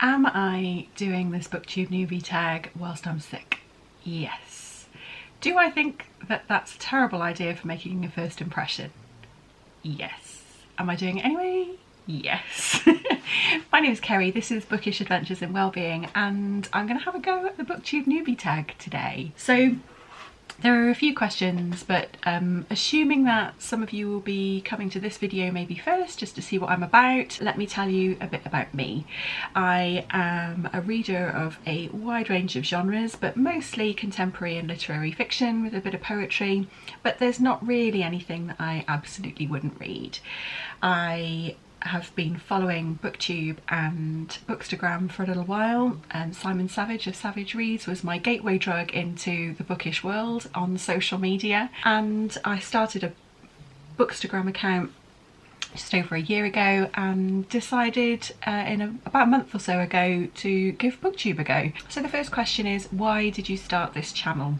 Am I doing this Booktube Newbie Tag whilst I'm sick? Yes. Do I think that that's a terrible idea for making a first impression? Yes. Am I doing it anyway? Yes. My name is Kerry, this is Bookish Adventures in Wellbeing, and I'm going to have a go at the Booktube Newbie Tag today. So there are a few questions, but assuming that some of you will be coming to this video maybe first just to see what I'm about, let me tell you a bit about me. I am a reader of a wide range of genres, but mostly contemporary and literary fiction with a bit of poetry, but there's not really anything that I absolutely wouldn't read. I have been following Booktube and Bookstagram for a little while, and Simon Savage of Savage Reads was my gateway drug into the bookish world on social media, and I started a Bookstagram account just over a year ago and decided about a month or so ago to give Booktube a go. So the first question is, why did you start this channel?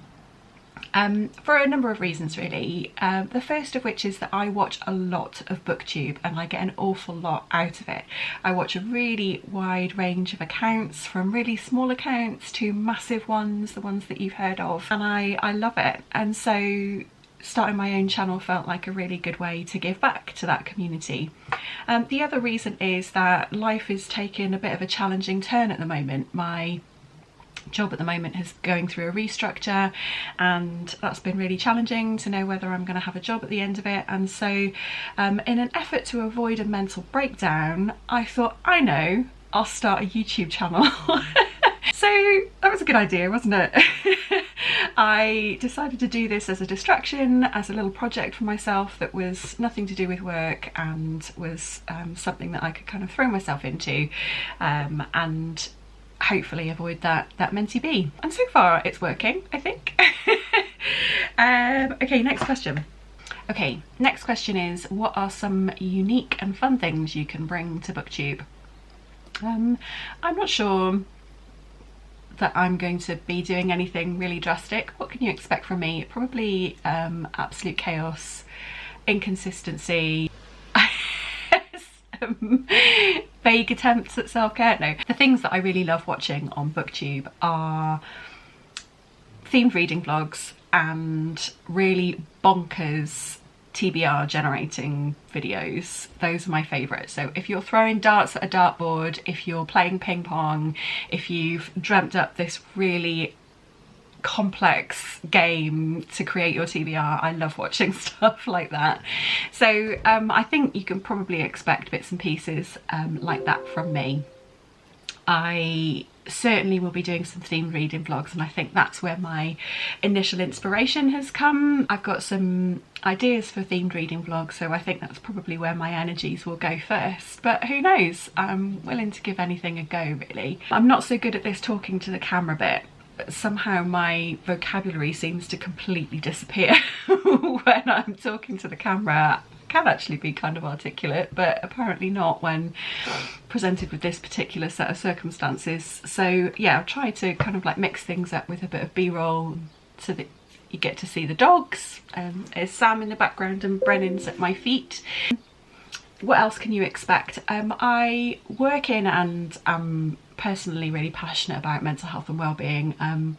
For a number of reasons really. The first of which is that I watch a lot of Booktube and I get an awful lot out of it. I watch a really wide range of accounts, from really small accounts to massive ones, the ones that you've heard of, and I love it. And so starting my own channel felt like a really good way to give back to that community. The other reason is that life is taking a bit of a challenging turn at the moment. My job at the moment is going through a restructure, and that's been really challenging to know whether I'm going to have a job at the end of it. And so in an effort to avoid a mental breakdown, I thought, I know, I'll start a YouTube channel. So that was a good idea, wasn't it? I decided to do this as a distraction, as a little project for myself that was nothing to do with work and was something that I could kind of throw myself into and hopefully avoid that mentee bee. And so far it's working, I think. Okay, next question. Okay, next question is, what are some unique and fun things you can bring to Booktube? I'm not sure that I'm going to be doing anything really drastic. What can you expect from me? Probably absolute chaos, inconsistency, vague attempts at self-care. No, the things that I really love watching on Booktube are themed reading vlogs and really bonkers TBR generating videos. Those are my favourites. So if you're throwing darts at a dartboard, if you're playing ping pong, if you've dreamt up this really complex game to create your TBR, I love watching stuff like that. So I think you can probably expect bits and pieces like that from me. I certainly will be doing some themed reading vlogs, and I think that's where my initial inspiration has come. I've got some ideas for themed reading vlogs, so I think that's probably where my energies will go first, but who knows, I'm willing to give anything a go really. I'm not so good at this talking to the camera bit. Somehow my vocabulary seems to completely disappear when I'm talking to the camera. I can actually be kind of articulate, but apparently not when presented with this particular set of circumstances. So yeah, I've tried to kind of like mix things up with a bit of b-roll so that you get to see the dogs. There's Sam in the background and Brennan's at my feet. What else can you expect? I work in and am personally really passionate about mental health and well-being,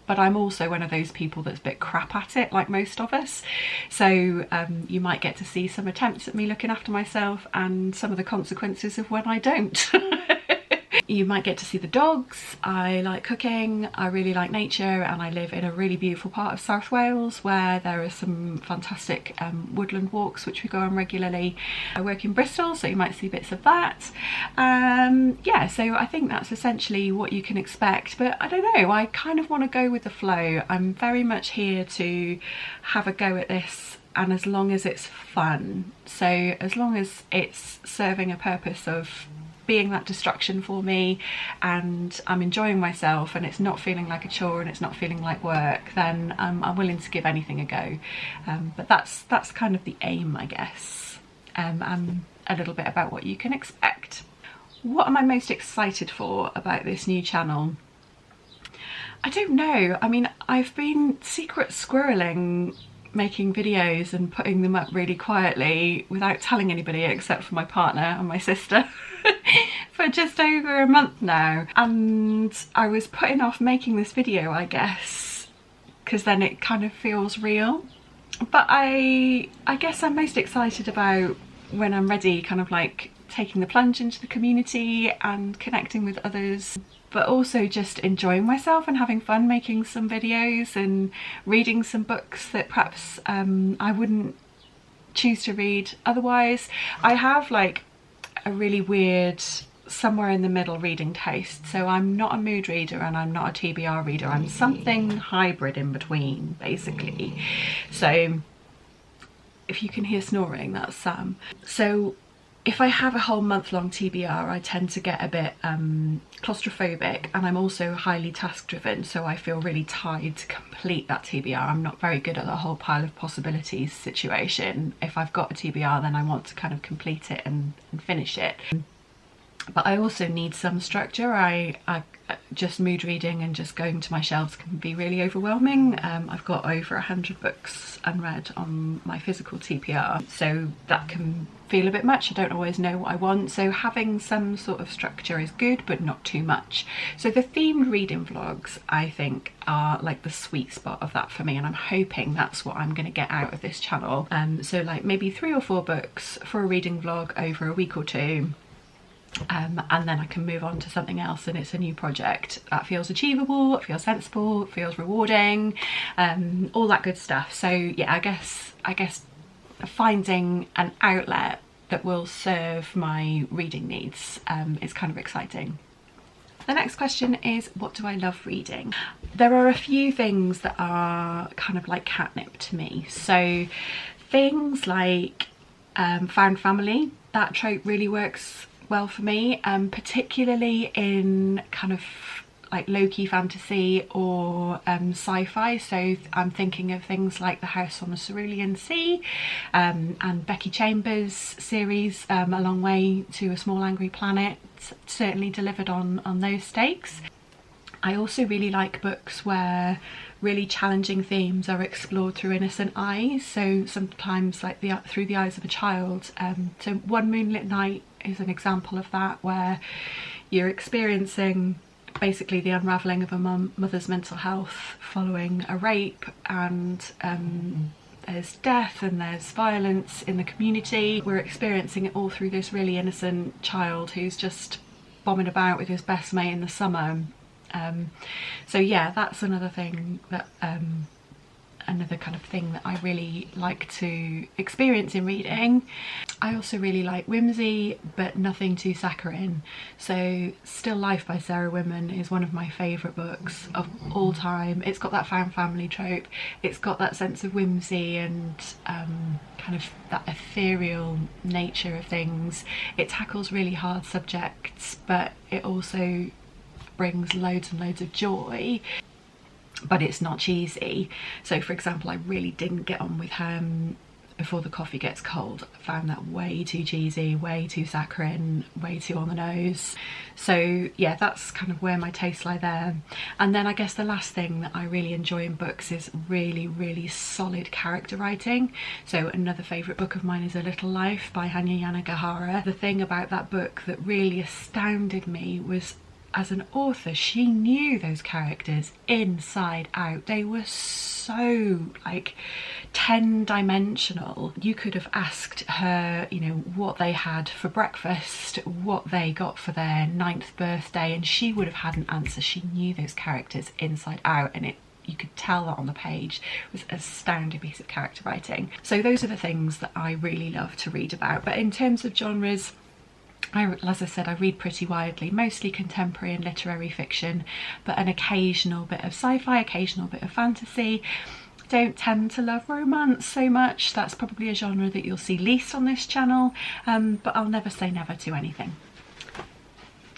but I'm also one of those people that's a bit crap at it, like most of us. So you might get to see some attempts at me looking after myself and some of the consequences of when I don't. You might get to see the dogs. I like cooking, I really like nature, and I live in a really beautiful part of South Wales where there are some fantastic woodland walks which we go on regularly. I work in Bristol, so you might see bits of that. Yeah, so I think that's essentially what you can expect, but I don't know, I kind of want to go with the flow. I'm very much here to have a go at this, and as long as it's fun, so as long as it's serving a purpose of being that distraction for me and I'm enjoying myself and it's not feeling like a chore and it's not feeling like work, then I'm willing to give anything a go. But that's kind of the aim, I guess, and a little bit about what you can expect. What am I most excited for about this new channel? I don't know. I mean, I've been secret squirreling making videos and putting them up really quietly without telling anybody except for my partner and my sister for just over a month now, and I was putting off making this video, I guess, because then it kind of feels real. But I guess I'm most excited about when I'm ready, kind of like taking the plunge into the community and connecting with others, but also just enjoying myself and having fun making some videos and reading some books that perhaps I wouldn't choose to read otherwise. I have like a really weird somewhere in the middle reading taste, so I'm not a mood reader and I'm not a TBR reader. I'm something hybrid in between, basically. So if you can hear snoring, that's Sam. So if I have a whole month-long TBR, I tend to get a bit claustrophobic, and I'm also highly task-driven, so I feel really tied to complete that TBR. I'm not very good at the whole pile of possibilities situation. If I've got a TBR, then I want to kind of complete it and finish it. But I also need some structure. I just mood reading and just going to my shelves can be really overwhelming. I've got over 100 books unread on my physical TBR, so that can feel a bit much. I don't always know what I want, so having some sort of structure is good, but not too much. So the themed reading vlogs, I think, are like the sweet spot of that for me, and I'm hoping that's what I'm going to get out of this channel. So like maybe 3 or 4 books for a reading vlog over a week or two. And then I can move on to something else and it's a new project that feels achievable, it feels sensible, it feels rewarding, all that good stuff. So yeah, I guess finding an outlet that will serve my reading needs is kind of exciting. The next question is, what do I love reading? There are a few things that are kind of like catnip to me. So things like found family, that trope really works well for me, particularly in kind of like low-key fantasy or sci-fi. So I'm thinking of things like The House on the Cerulean Sea and Becky Chambers' series A Long Way to a Small Angry Planet, certainly delivered on those stakes. I also really like books where really challenging themes are explored through innocent eyes, so sometimes like through the eyes of a child. So One Moonlit Night is an example of that, where you're experiencing basically the unravelling of a mother's mental health following a rape, and there's death and there's violence in the community. We're experiencing it all through this really innocent child who's just bombing about with his best mate in the summer. So yeah, that's another thing that another kind of thing that I really like to experience in reading. I also really like whimsy, but nothing too saccharine. So Still Life by Sarah Winman is one of my favourite books of all time. It's got that found family trope, it's got that sense of whimsy and kind of that ethereal nature of things. It tackles really hard subjects, but it also brings loads and loads of joy, but it's not cheesy. So for example, I really didn't get on with Before the Coffee Gets Cold. I found that way too cheesy, way too saccharine, way too on the nose. So yeah, that's kind of where my tastes lie there. And then I guess the last thing that I really enjoy in books is really, really solid character writing. So another favourite book of mine is A Little Life by Hanya Yanagihara. The thing about that book that really astounded me was, as an author, she knew those characters inside out. They were so like 10-dimensional. You could have asked her, you know, what they had for breakfast, what they got for their 9th birthday, and she would have had an answer. She knew those characters inside out, and you could tell that on the page. It was an astounding piece of character writing. So those are the things that I really love to read about. But in terms of genres, as I said, I read pretty widely, mostly contemporary and literary fiction, but an occasional bit of sci-fi, occasional bit of fantasy. Don't tend to love romance so much. That's probably a genre that you'll see least on this channel, but I'll never say never to anything.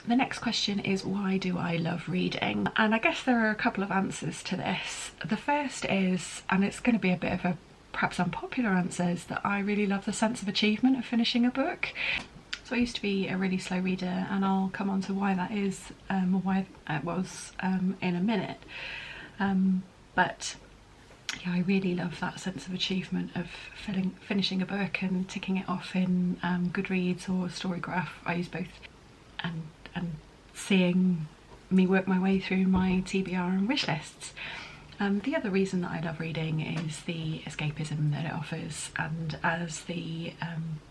The next question is, why do I love reading? And I guess there are a couple of answers to this. The first is, and it's going to be a bit of a perhaps unpopular answer, is that I really love the sense of achievement of finishing a book. So I used to be a really slow reader, and I'll come on to why that is, or why it was in a minute. But yeah, I really love that sense of achievement of finishing a book and ticking it off in Goodreads or Storygraph. I use both, and and seeing me work my way through my TBR and wish lists. The other reason that I love reading is the escapism that it offers, and as the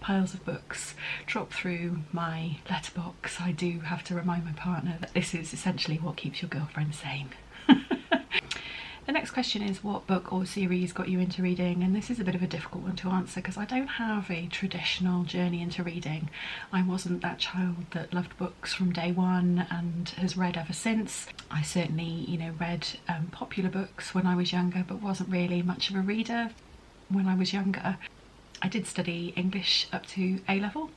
piles of books drop through my letterbox, I do have to remind my partner that this is essentially what keeps your girlfriend sane. The next question is, what book or series got you into reading? And this is a bit of a difficult one to answer because I don't have a traditional journey into reading. I wasn't that child that loved books from day one and has read ever since. I certainly, you know, read popular books when I was younger, but wasn't really much of a reader when I was younger. I did study English up to A-level.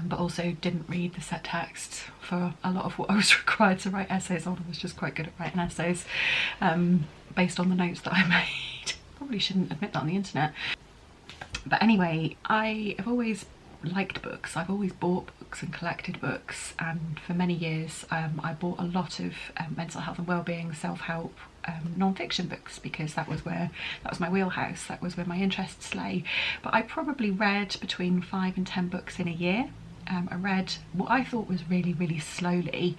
But also didn't read the set text for a lot of what I was required to write essays on. I was just quite good at writing essays based on the notes that I made. Probably shouldn't admit that on the internet. But anyway, I have always liked books. I've always bought books and collected books, and for many years I bought a lot of mental health and wellbeing, self-help, non-fiction books, because that was my wheelhouse, that was where my interests lay. But I probably read between 5 and 10 books in a year. I read what I thought was really slowly,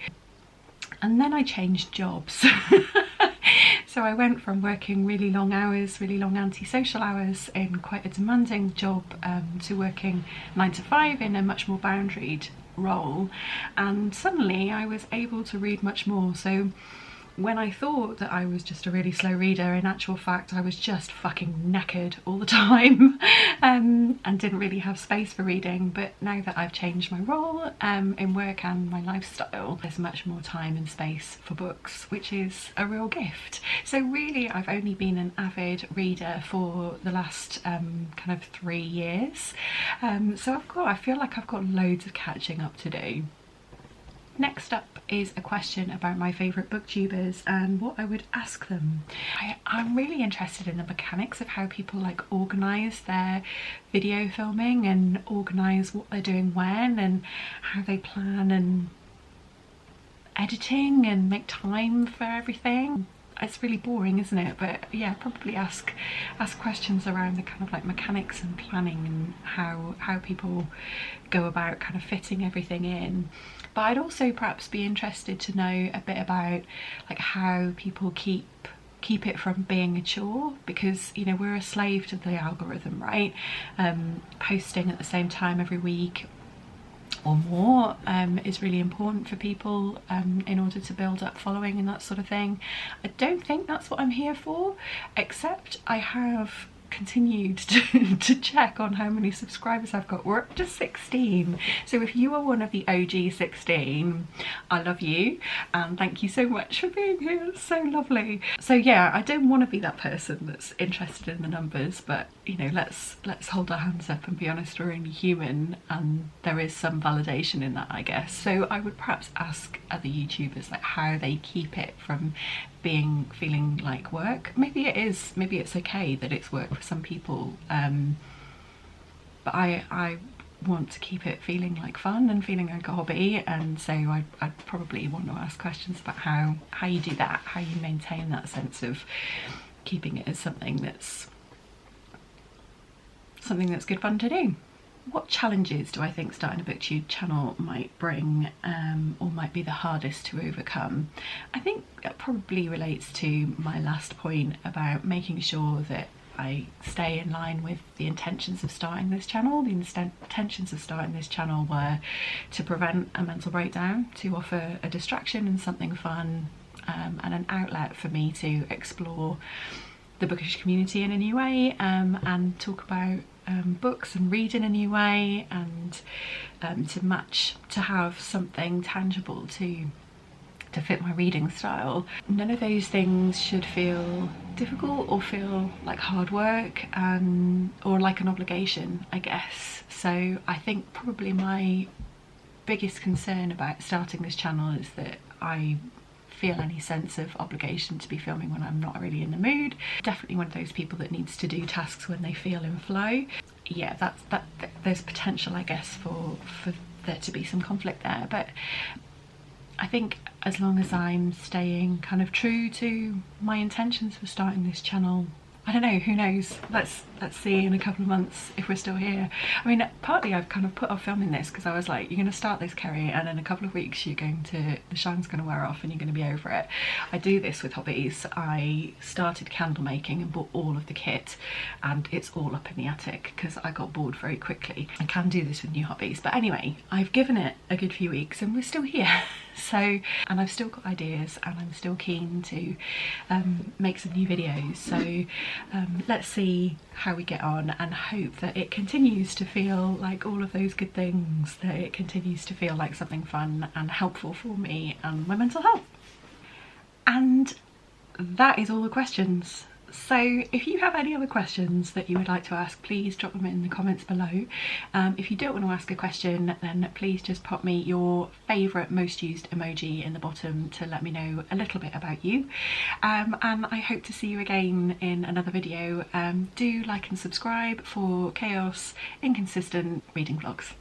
and then I changed jobs. So I went from working really long hours, really long antisocial hours in quite a demanding job, to working 9 to 5 in a much more boundaried role, and suddenly I was able to read much more. So when I thought that I was just a really slow reader, in actual fact I was just fucking knackered all the time and didn't really have space for reading. But now that I've changed my role in work and my lifestyle, there's much more time and space for books, which is a real gift. So really I've only been an avid reader for the last kind of 3 years. So I feel like I've got loads of catching up to do. Next up is a question about my favourite booktubers and what I would ask them. I'm really interested in the mechanics of how people like organise their video filming and organise what they're doing when, and how they plan and editing and make time for everything. It's really boring, isn't it? But yeah, probably ask questions around the kind of like mechanics and planning and how people go about kind of fitting everything in. But I'd also perhaps be interested to know a bit about like how people keep it from being a chore, because you know we're a slave to the algorithm, right? Posting at the same time every week or more is really important for people in order to build up following and that sort of thing. I don't think that's what I'm here for, except I have continued to check on how many subscribers I've got. We're up to 16, so if you are one of the OG 16, I love you and thank you so much for being here. It's so lovely. So yeah, I don't want to be that person that's interested in the numbers, but you know, let's hold our hands up and be honest, we're only human and there is some validation in that, I guess. So I would perhaps ask other YouTubers like how they keep it from feeling like work. Maybe it's okay that it's work for some people, but I want to keep it feeling like fun and feeling like a hobby, and so I'd probably want to ask questions about how you do that, how you maintain that sense of keeping it as something that's good fun to do. What challenges do I think starting a booktube channel might bring, or might be the hardest to overcome? I think that probably relates to my last point about making sure that I stay in line with the intentions of starting this channel. The intentions of starting this channel were to prevent a mental breakdown, to offer a distraction and something fun, and an outlet for me to explore the bookish community in a new way, and talk about books and read in a new way, and to have something tangible to fit my reading style. None of those things should feel difficult or feel like hard work, or like an obligation, I guess. So I think probably my biggest concern about starting this channel is that I feel any sense of obligation to be filming when I'm not really in the mood. Definitely one of those people that needs to do tasks when they feel in flow. Yeah, there's potential, I guess, for there to be some conflict there, but I think as long as I'm staying kind of true to my intentions for starting this channel, I don't know, who knows, let's let's see in a couple of months if we're still here. I mean, partly I've kind of put off filming this because I was like, you're going to start this, Kerry, and in a couple of weeks the shine's going to wear off and you're going to be over it. I do this with hobbies. I started candle making and bought all of the kit, and it's all up in the attic because I got bored very quickly. I can do this with new hobbies, but anyway, I've given it a good few weeks and we're still here. So, and I've still got ideas and I'm still keen to make some new videos. So let's see how we get on and hope that it continues to feel like all of those good things, that it continues to feel like something fun and helpful for me and my mental health. And that is all the questions. So if you have any other questions that you would like to ask, please drop them in the comments below. If you don't want to ask a question, then please just pop me your favourite most used emoji in the bottom to let me know a little bit about you. And I hope to see you again in another video. Do like and subscribe for chaos, inconsistent reading vlogs.